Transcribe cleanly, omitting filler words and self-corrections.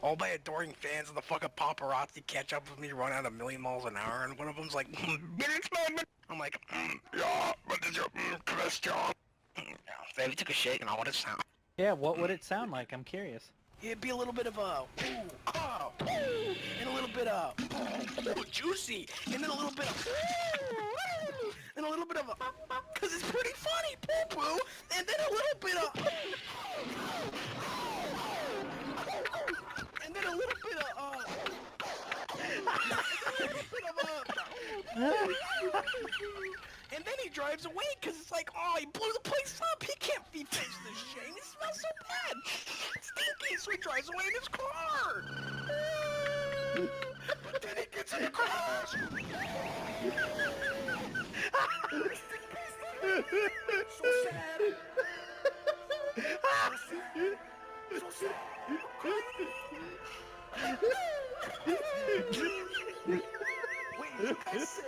all my adoring fans and the fucking paparazzi catch up with me, run at 1,000,000 mph, and one of them's like, I'm like, yeah, but is your question? Yeah, so he took a shake and I want to sound. Yeah, what would it sound like? I'm curious. It'd be a little bit of a ooh, oh, ooh, and a little bit of ooh, juicy, and then a little bit of ooh, and a little bit of a, cause it's pretty funny, poo poo, and then a little bit of, and then a little bit of, and then he drives away because it's like, oh, he blew the place up. He can't be fixed this shame. It smells so bad. It's stinky, so he drives away in his car. But then he gets in the car. So sad. So sad. Wait, did you guys say?